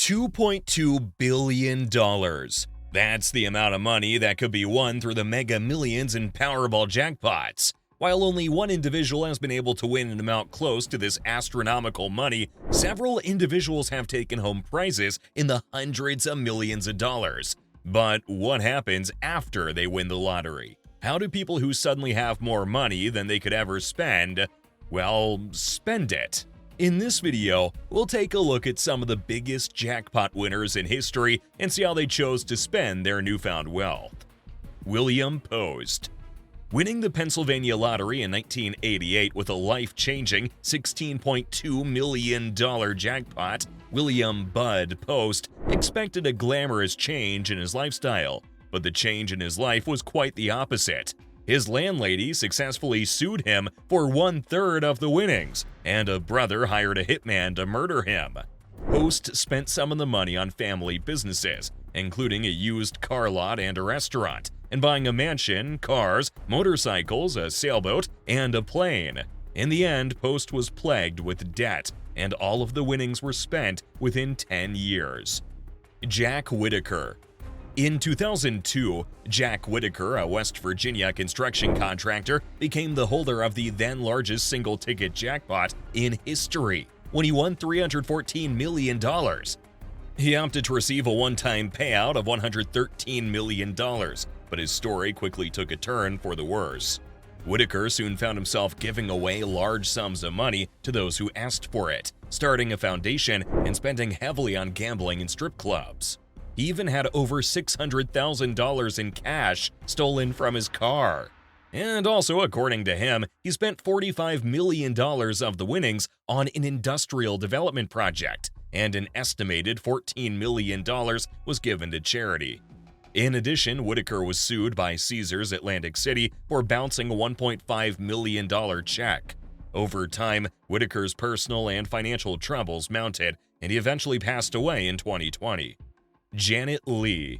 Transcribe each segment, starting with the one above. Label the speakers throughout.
Speaker 1: $2.2 billion. That's the amount of money that could be won through the Mega Millions and Powerball jackpots. While only one individual has been able to win an amount close to this astronomical money, several individuals have taken home prizes in the hundreds of millions of dollars. But what happens after they win the lottery? How do people who suddenly have more money than they could ever spend, spend it? In this video, we'll take a look at some of the biggest jackpot winners in history and see how they chose to spend their newfound wealth. William Post. Winning the Pennsylvania lottery in 1988 with a life-changing $16.2 million jackpot, William "Bud" Post expected a glamorous change in his lifestyle, but the change in his life was quite the opposite. His landlady successfully sued him for 1/3 of the winnings, and a brother hired a hitman to murder him. Post spent some of the money on family businesses, including a used car lot and a restaurant, and buying a mansion, cars, motorcycles, a sailboat, and a plane. In the end, Post was plagued with debt, and all of the winnings were spent within 10 years. Jack Whitaker. In 2002, Jack Whitaker, a West Virginia construction contractor, became the holder of the then largest single-ticket jackpot in history when he won $314 million. He opted to receive a one-time payout of $113 million, but his story quickly took a turn for the worse. Whitaker soon found himself giving away large sums of money to those who asked for it, starting a foundation and spending heavily on gambling and strip clubs. He even had over $600,000 in cash stolen from his car. And also, according to him, he spent $45 million of the winnings on an industrial development project, and an estimated $14 million was given to charity. In addition, Whitaker was sued by Caesars Atlantic City for bouncing a $1.5 million check. Over time, Whitaker's personal and financial troubles mounted, and he eventually passed away in 2020. Janet Leigh.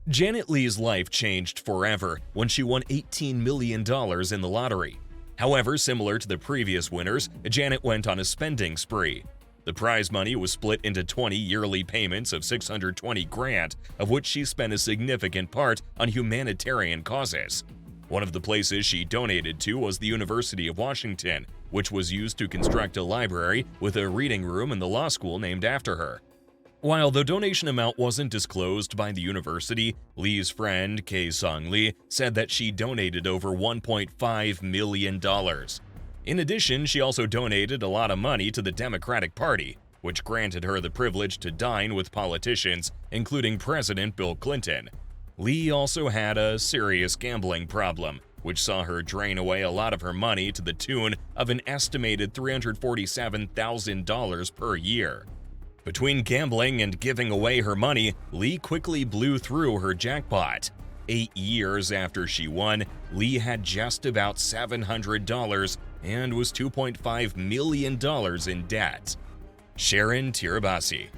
Speaker 1: Janet Leigh's life changed forever when she won $18 million in the lottery. However, similar to the previous winners, Janet went on a spending spree. The prize money was split into 20 yearly payments of $620,000, of which she spent a significant part on humanitarian causes. One of the places she donated to was the University of Washington, which was used to construct a library with a reading room in the law school named after her. While the donation amount wasn't disclosed by the university, Lee's friend, Kae-Sung Lee, said that she donated over $1.5 million. In addition, she also donated a lot of money to the Democratic Party, which granted her the privilege to dine with politicians, including President Bill Clinton. Lee also had a serious gambling problem, which saw her drain away a lot of her money to the tune of an estimated $347,000 per year. Between gambling and giving away her money, Lee quickly blew through her jackpot. 8 years after she won, Lee had just about $700 and was $2.5 million in debt. Sharon Tirabassi.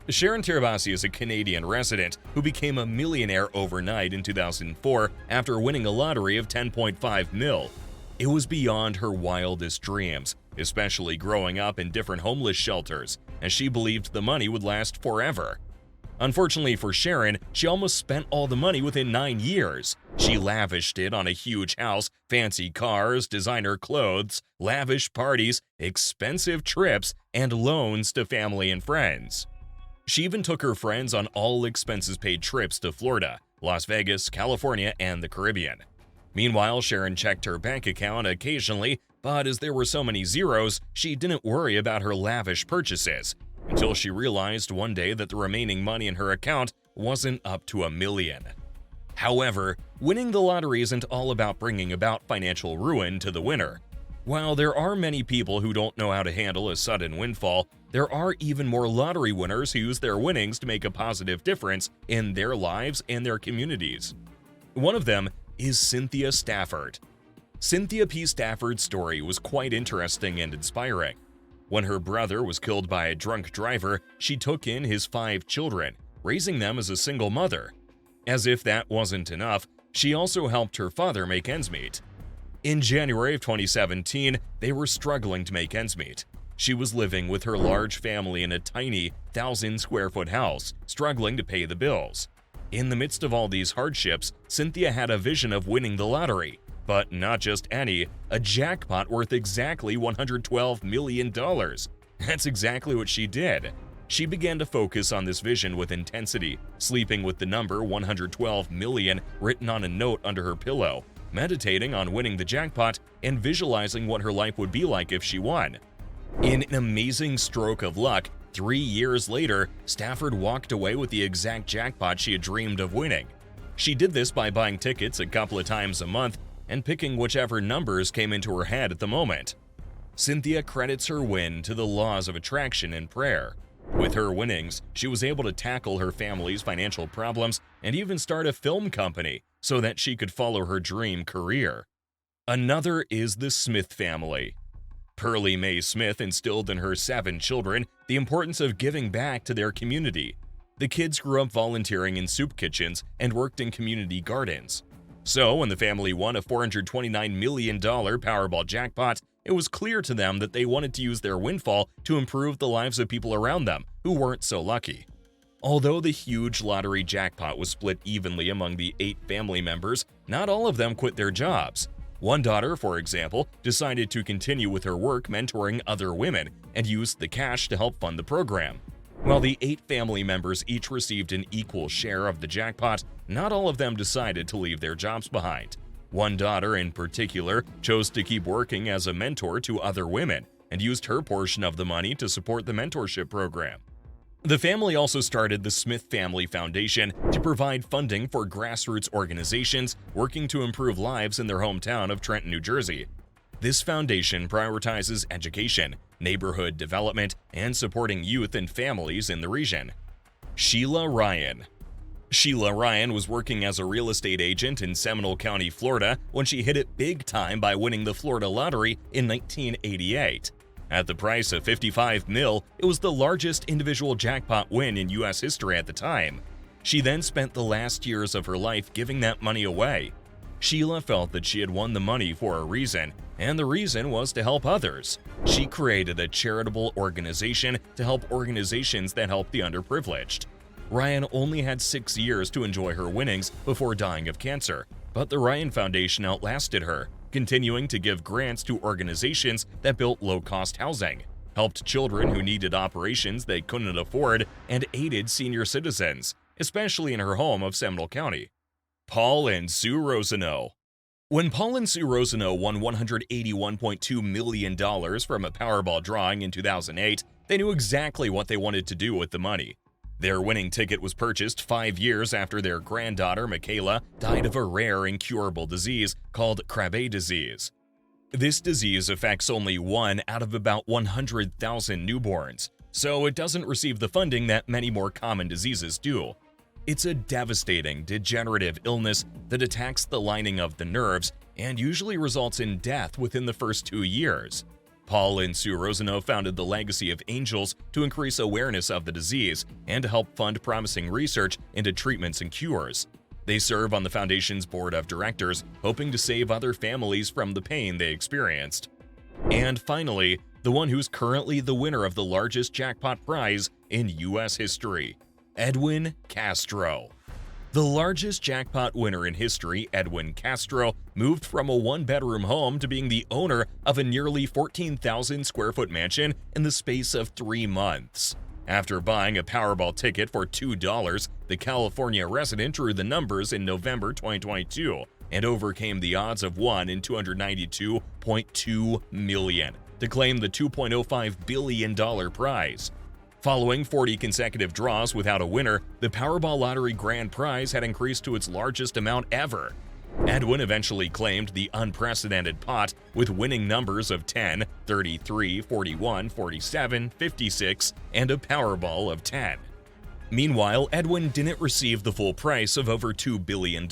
Speaker 1: Sharon Tirabassi is a Canadian resident who became a millionaire overnight in 2004 after winning a lottery of $10.5 million. It was beyond her wildest dreams, especially growing up in different homeless shelters, as she believed the money would last forever. Unfortunately for Sharon, she almost spent all the money within 9 years. She lavished it on a huge house, fancy cars, designer clothes, lavish parties, expensive trips, and loans to family and friends. She even took her friends on all expenses-paid trips to Florida, Las Vegas, California, and the Caribbean. Meanwhile, Sharon checked her bank account occasionally, but as there were so many zeros, she didn't worry about her lavish purchases, until she realized one day that the remaining money in her account wasn't up to $1 million. However, winning the lottery isn't all about bringing about financial ruin to the winner. While there are many people who don't know how to handle a sudden windfall, there are even more lottery winners who use their winnings to make a positive difference in their lives and their communities. One of them is Cynthia Stafford. Cynthia P. Stafford's story was quite interesting and inspiring. When her brother was killed by a drunk driver, she took in his 5 children, raising them as a single mother. As if that wasn't enough, she also helped her father make ends meet. In January of 2017, they were struggling to make ends meet. She was living with her large family in a tiny 1,000-square-foot house, struggling to pay the bills. In the midst of all these hardships, Cynthia had a vision of winning the lottery. But not just any, a jackpot worth exactly $112 million. That's exactly what she did. She began to focus on this vision with intensity, sleeping with the number 112 million written on a note under her pillow, meditating on winning the jackpot, and visualizing what her life would be like if she won. In an amazing stroke of luck, 3 years later, Stafford walked away with the exact jackpot she had dreamed of winning. She did this by buying tickets a couple of times a month and picking whichever numbers came into her head at the moment. Cynthia credits her win to the laws of attraction and prayer. With her winnings, she was able to tackle her family's financial problems and even start a film company so that she could follow her dream career. Another is the Smith family. Pearlie Mae Smith instilled in her 7 children the importance of giving back to their community. The kids grew up volunteering in soup kitchens and worked in community gardens. So, when the family won a $429 million Powerball jackpot, it was clear to them that they wanted to use their windfall to improve the lives of people around them who weren't so lucky. Although the huge lottery jackpot was split evenly among the 8 family members, not all of them quit their jobs. One daughter, for example, decided to continue with her work mentoring other women and used the cash to help fund the program. While the 8 family members each received an equal share of the jackpot, not all of them decided to leave their jobs behind. One daughter in particular chose to keep working as a mentor to other women and used her portion of the money to support the mentorship program. The family also started the Smith Family Foundation to provide funding for grassroots organizations working to improve lives in their hometown of Trenton, New Jersey. This foundation prioritizes education, neighborhood development, and supporting youth and families in the region. Sheila Ryan. Sheila Ryan was working as a real estate agent in Seminole County, Florida, when she hit it big time by winning the Florida lottery in 1988. At the price of $55 million, it was the largest individual jackpot win in U.S. history at the time. She then spent the last years of her life giving that money away. Sheila felt that she had won the money for a reason, and the reason was to help others. She created a charitable organization to help organizations that help the underprivileged. Ryan only had 6 years to enjoy her winnings before dying of cancer, but the Ryan Foundation outlasted her, continuing to give grants to organizations that built low-cost housing, helped children who needed operations they couldn't afford, and aided senior citizens, especially in her home of Seminole County. Paul and Sue Rosano. When Paul and Sue Rosano won $181.2 million from a Powerball drawing in 2008, they knew exactly what they wanted to do with the money. Their winning ticket was purchased 5 years after their granddaughter, Michaela, died of a rare incurable disease called Krabbe disease. This disease affects only 1 out of about 100,000 newborns, so it doesn't receive the funding that many more common diseases do. It's a devastating, degenerative illness that attacks the lining of the nerves and usually results in death within the first 2 years. Paul and Sue Rosano founded the Legacy of Angels to increase awareness of the disease and to help fund promising research into treatments and cures. They serve on the foundation's board of directors, hoping to save other families from the pain they experienced. And finally, the one who's currently the winner of the largest jackpot prize in U.S. history, Edwin Castro. The largest jackpot winner in history, Edwin Castro, moved from a 1-bedroom home to being the owner of a nearly 14,000 square foot mansion in the space of 3 months. After buying a Powerball ticket for $2, the California resident drew the numbers in November 2022 and overcame the odds of 1 in 292.2 million to claim the $2.05 billion prize. Following 40 consecutive draws without a winner, the Powerball lottery grand prize had increased to its largest amount ever. Edwin eventually claimed the unprecedented pot with winning numbers of 10, 33, 41, 47, 56, and a Powerball of 10. Meanwhile, Edwin didn't receive the full price of over $2 billion.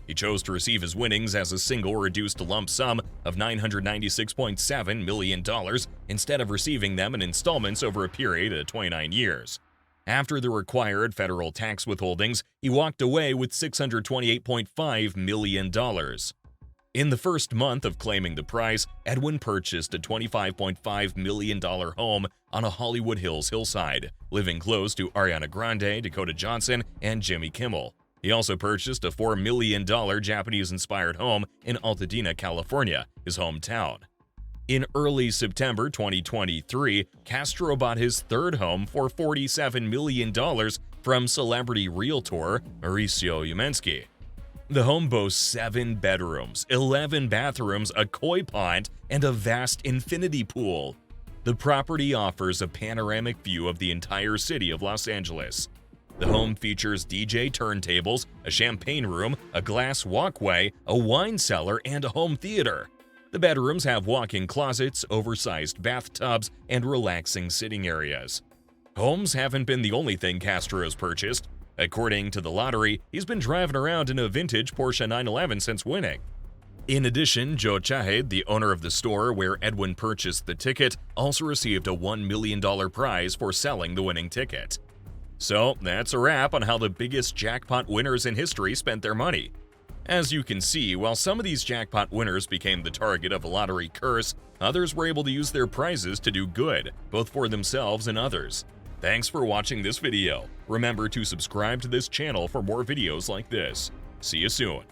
Speaker 1: He chose to receive his winnings as a single reduced lump sum of $996.7 million instead of receiving them in installments over a period of 29 years. After the required federal tax withholdings, he walked away with $628.5 million. In the first month of claiming the prize, Edwin purchased a $25.5 million home on a Hollywood Hills hillside, living close to Ariana Grande, Dakota Johnson, and Jimmy Kimmel. He also purchased a $4 million Japanese-inspired home in Altadena, California, his hometown. In early September 2023, Castro bought his third home for $47 million from celebrity realtor Mauricio Umensky. The home boasts 7 bedrooms, 11 bathrooms, a koi pond, and a vast infinity pool. The property offers a panoramic view of the entire city of Los Angeles. The home features DJ turntables, a champagne room, a glass walkway, a wine cellar, and a home theater. The bedrooms have walk-in closets, oversized bathtubs, and relaxing sitting areas. Homes haven't been the only thing Castro's purchased. According to the lottery, he's been driving around in a vintage Porsche 911 since winning. In addition, Joe Chahed, the owner of the store where Edwin purchased the ticket, also received a $1 million prize for selling the winning ticket. So that's a wrap on how the biggest jackpot winners in history spent their money. As you can see, while some of these jackpot winners became the target of a lottery curse, others were able to use their prizes to do good, both for themselves and others. Thanks for watching this video. Remember to subscribe to this channel for more videos like this. See you soon.